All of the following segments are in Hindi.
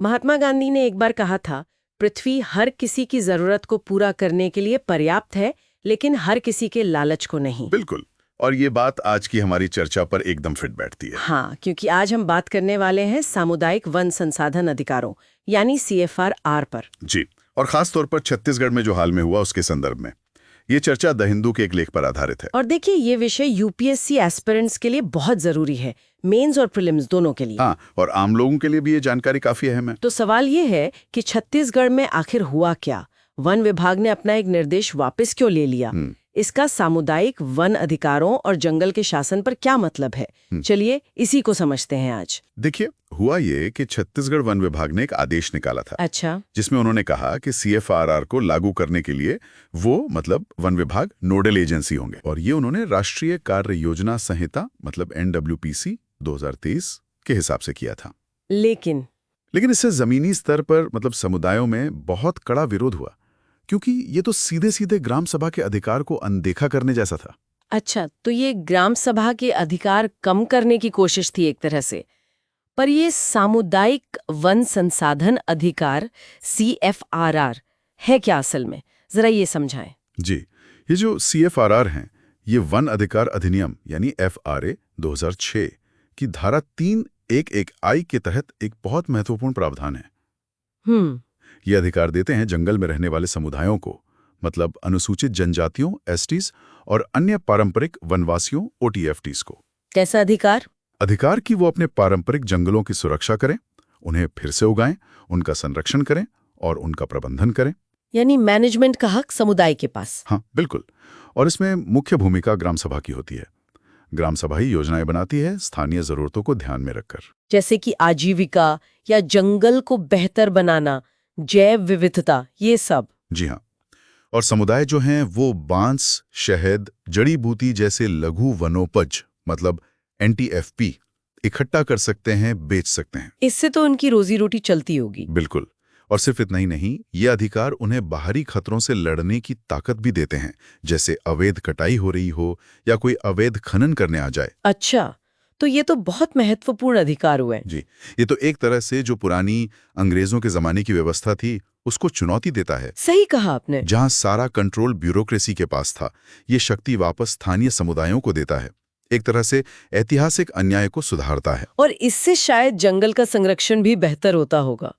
महात्मा गांधी ने एक बार कहा था, पृथ्वी हर किसी की जरूरत को पूरा करने के लिए पर्याप्त है, लेकिन हर किसी के लालच को नहीं। बिल्कुल। और ये बात आज की हमारी चर्चा पर एकदम फिट बैठती है। हाँ, क्योंकि आज हम बात करने वाले हैं सामुदायिक वन संसाधन अधिकारों यानी CFR पर। जी, और खास तौर पर छत्तीसगढ़ में जो हाल में हुआ उसके संदर्भ में ये चर्चा द हिंदू के एक लेख पर आधारित है। और देखिए, ये विषय यूपीएससी एस्पिरेंट्स के लिए बहुत जरूरी है, मेंस और प्रीलिम्स दोनों के लिए। हाँ, और आम लोगों के लिए भी ये जानकारी काफी अहम है। तो सवाल ये है कि छत्तीसगढ़ में आखिर हुआ क्या? वन विभाग ने अपना एक निर्देश वापस क्यों ले लिया? इसका सामुदायिक वन अधिकारों और जंगल के शासन पर क्या मतलब है? चलिए इसी को समझते हैं आज। देखिए, हुआ ये कि छत्तीसगढ़ वन विभाग ने एक आदेश निकाला था। अच्छा। जिसमें उन्होंने कहा कि CFRR को लागू करने के लिए वो मतलब वन विभाग नोडल एजेंसी होंगे, और ये उन्होंने राष्ट्रीय कार्य योजना संहिता मतलब NWPC 2023 के हिसाब से किया था। लेकिन इससे जमीनी स्तर पर मतलब समुदायों में बहुत कड़ा विरोध हुआ, क्योंकि ये तो सीधे सीधे ग्राम सभा के अधिकार को अनदेखा करने जैसा था। अच्छा, तो ये ग्राम सभा के अधिकार कम करने की कोशिश थी एक तरह से। पर ये सामुदायिक वन संसाधन अधिकार CFRR है क्या असल में? जरा ये समझाएं। जी, ये जो CFRR हैं, ये वन अधिकार अधिनियम यानी FRA 2006 की धारा 311I के तहत एक बहुत महत्वपूर्ण प्रावधान है। ये अधिकार देते हैं जंगल में रहने वाले समुदायों को, मतलब अनुसूचित जनजातियों STs और अन्य पारंपरिक वनवासियों OTFTs को। कैसा अधिकार? अधिकार कि वो अपने पारंपरिक जंगलों की सुरक्षा करें, उन्हें फिर से उगाएं, उनका संरक्षण करें और उनका प्रबंधन करें। यानी मैनेजमेंट का हक समुदाय के पास। हाँ, बिल्कुल। और इसमें मुख्य भूमिका ग्राम सभा की होती है। ग्राम सभा ही योजनाएं बनाती है स्थानीय जरूरतों को ध्यान में रखकर, जैसे कि आजीविका या जंगल को बेहतर बनाना, जैव विविधता, ये सब। जी हाँ। और समुदाय जो हैं वो बांस, शहद, जड़ी बूटी जैसे लघु वनोपज मतलब NTFP इकट्ठा कर सकते हैं, बेच सकते हैं। इससे तो उनकी रोजी रोटी चलती होगी। बिल्कुल। और सिर्फ इतना ही नहीं, ये अधिकार उन्हें बाहरी खतरों से लड़ने की ताकत भी देते हैं, जैसे अवैध कटाई हो रही हो या कोई अवैध खनन करने आ जाए। अच्छा, तो ये तो बहुत महत्वपूर्ण अधिकार हुए। जी, ये तो एक तरह से जो पुरानी अंग्रेजों के जमाने की व्यवस्था थी उसको चुनौती देता है। सही कहा आपने। जहां सारा कंट्रोल ब्यूरोक्रेसी के पास था, ये शक्ति वापस स्थानीय समुदायों को देता है। एक तरह से ऐतिहासिक अन्याय को सुधारता है। और इससे शायद जंगल का संरक्षण भी बेहतर होता होगा,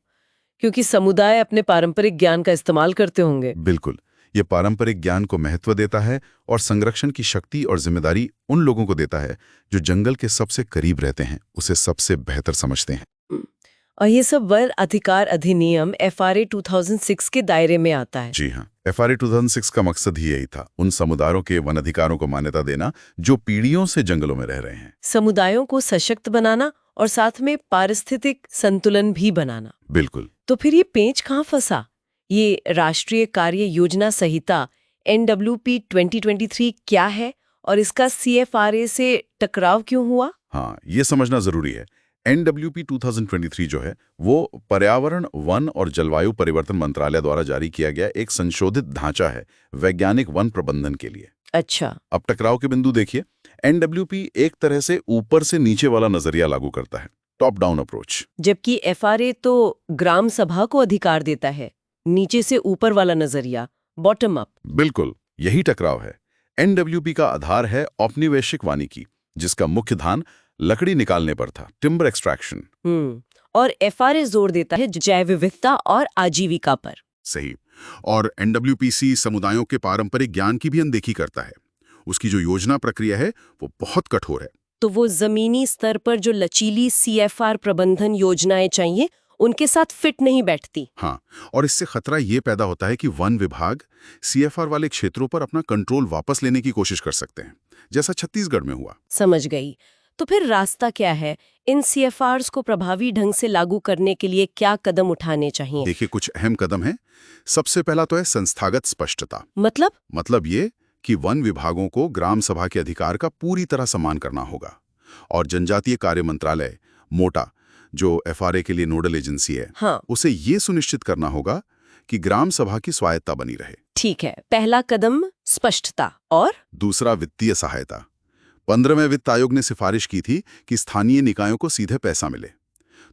क्योंकि समुदाय अपने पारंपरिक ज्ञान का इस्तेमाल करते होंगे। बिल्कुल, ये पारंपरिक ज्ञान को महत्व देता है और संरक्षण की शक्ति और जिम्मेदारी उन लोगों को देता है जो जंगल के सबसे करीब रहते हैं, उसे सबसे बेहतर समझते हैं। और ये सब वन अधिकार अधिनियम FRA 2006 के दायरे में आता है। जी हाँ, FRA 2006 का मकसद ही यही था, उन समुदायों के वन अधिकारों को मान्यता देना जो पीढ़ियों से जंगलों में रह रहे हैं। समुदायों को सशक्त बनाना और साथ में पारिस्थितिक संतुलन भी बनाना। बिल्कुल। तो फिर ये पेंच कहाँ फंसा? ये राष्ट्रीय कार्य योजना संहिता NWP 2023 क्या है और इसका CFRA से टकराव क्यों हुआ? हाँ, ये समझना जरूरी है। NWP 2023 जो है वो पर्यावरण, वन और जलवायु परिवर्तन मंत्रालय द्वारा जारी किया गया एक संशोधित ढांचा है वैज्ञानिक वन प्रबंधन के लिए। अच्छा। अब टकराव के बिंदु देखिए। NWP एक तरह से ऊपर से नीचे वाला नजरिया लागू करता है, टॉप डाउन अप्रोच, जबकि FRA तो ग्राम सभा को अधिकार देता है, नीचे से ऊपर वाला नजरिया, बॉटम अप। बिल्कुल, यही टकराव है। NWP का आधार है औपनिवेशिक वानिकी, जिसका मुख्य ध्यान लकड़ी निकालने पर था, टिम्बर एक्सट्रैक्शन। और FRA जोर देता है जैव विविधता और आजीविका पर। सही। और NWPC समुदायों के पारंपरिक ज्ञान की भी अनदेखी करता है। उसकी जो योजना प्रक्रिया है वो बहुत कठोर है। तो वो जमीनी स्तर पर जो लचीली CFR प्रबंधन योजनाएं चाहिए, उनके साथ फिट नहीं बैठती। हाँ, और इससे खतरा ये पैदा होता है कि वन विभाग CFR वाले क्षेत्रों पर अपना कंट्रोल वापस लेने की कोशिश कर सकते हैं, जैसा छत्तीसगढ़ में हुआ। समझ गई। तो फिर रास्ता क्या है? इन CFRs को प्रभावी ढंग से लागू करने के लिए क्या कदम उठाने चाहिए? देखिए, कुछ अहम कदम हैं। सबसे पहला तो है संस्थागत स्पष्टता। मतलब ये कि वन विभागों को ग्राम सभा के अधिकार का पूरी तरह सम्मान करना होगा, और जनजातीय कार्य मंत्रालय मोटा जो FRA के लिए नोडल एजेंसी है, हाँ, उसे ये सुनिश्चित करना होगा कि ग्राम सभा की स्वायत्ता बनी रहे। ठीक है, पहला कदम स्पष्टता। और दूसरा वित्तीय सहायता। 15वें वित्त आयोग ने सिफारिश की थी कि स्थानीय निकायों को सीधे पैसा मिले,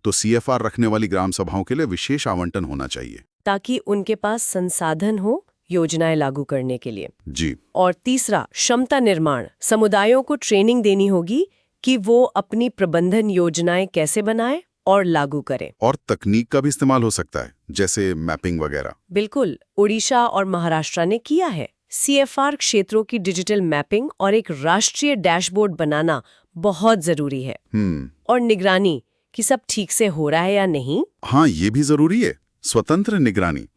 तो CFR रखने वाली ग्राम सभाओं के लिए विशेष आवंटन होना चाहिए। ताकि उनके पास संसाधन हो योजनाएं लागू करने के लिए। जी। और तीसरा, क्षमता निर्माण। समुदायों को ट्रेनिंग देनी होगी कि वो अपनी प्रबंधन योजनाएं कैसे बनाएं और लागू करें। और तकनीक का भी इस्तेमाल हो सकता है, जैसे मैपिंग वगैरह। बिल्कुल, उड़ीसा और महाराष्ट्र ने किया है। CFR क्षेत्रों की डिजिटल मैपिंग और एक राष्ट्रीय डैशबोर्ड बनाना बहुत जरूरी है। और निगरानी कि सब ठीक से हो रहा है या नहीं। हाँ, ये भी जरूरी है। स्वतंत्र निगरानी।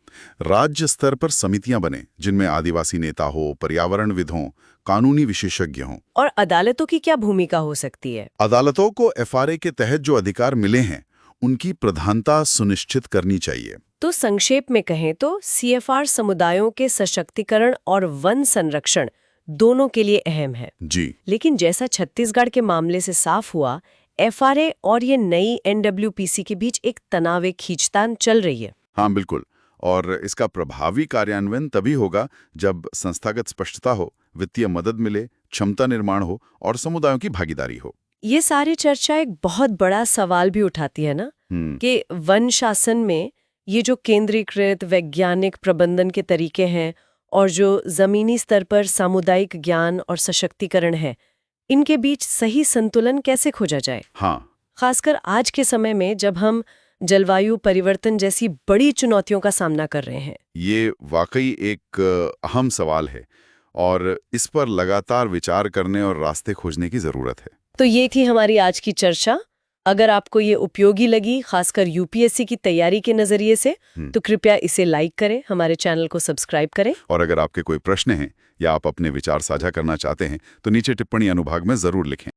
राज्य स्तर पर समितियां बने जिनमें आदिवासी नेता हो, पर्यावरणविद हों, कानूनी विशेषज्ञ हों। और अदालतों की क्या भूमिका हो सकती है? अदालतों को FRA के तहत जो अधिकार मिले हैं उनकी प्रधानता सुनिश्चित करनी चाहिए। तो संक्षेप में कहें तो CFR समुदायों के सशक्तिकरण और वन संरक्षण दोनों के लिए अहम है। जी। लेकिन जैसा छत्तीसगढ़ के मामले से साफ हुआ, FRA और ये नई NWPC के बीच एक तनाव, एक खींचतान चल रही है। हाँ, बिल्कुल। और इसका प्रभावी कार्यान्वयन तभी होगा जब संस्थागत स्पष्टता हो, वित्तीय मदद मिले, क्षमता निर्माण हो और समुदायों की भागीदारी हो। ये सारी चर्चा एक बहुत बड़ा सवाल भी उठाती है ना, कि वन शासन में ये जो केंद्रीकृत वैज्ञानिक प्रबंधन के तरीके हैं और जो जमीनी स्तर पर सामुदायिक ज्ञान और सशक्तिकरण है, इनके बीच सही संतुलन कैसे खोजा जाए। हाँ, खासकर आज के समय में जब हम जलवायु परिवर्तन जैसी बड़ी चुनौतियों का सामना कर रहे हैं। ये वाकई एक अहम सवाल है और इस पर लगातार विचार करने और रास्ते खोजने की जरूरत है। तो ये थी हमारी आज की चर्चा। अगर आपको ये उपयोगी लगी, खासकर UPSC की तैयारी के नजरिए से, तो कृपया इसे लाइक करें, हमारे चैनल को सब्सक्राइब करें। और अगर आपके कोई प्रश्न हैं या आप अपने विचार साझा करना चाहते हैं तो नीचे टिप्पणी अनुभाग में जरूर लिखें।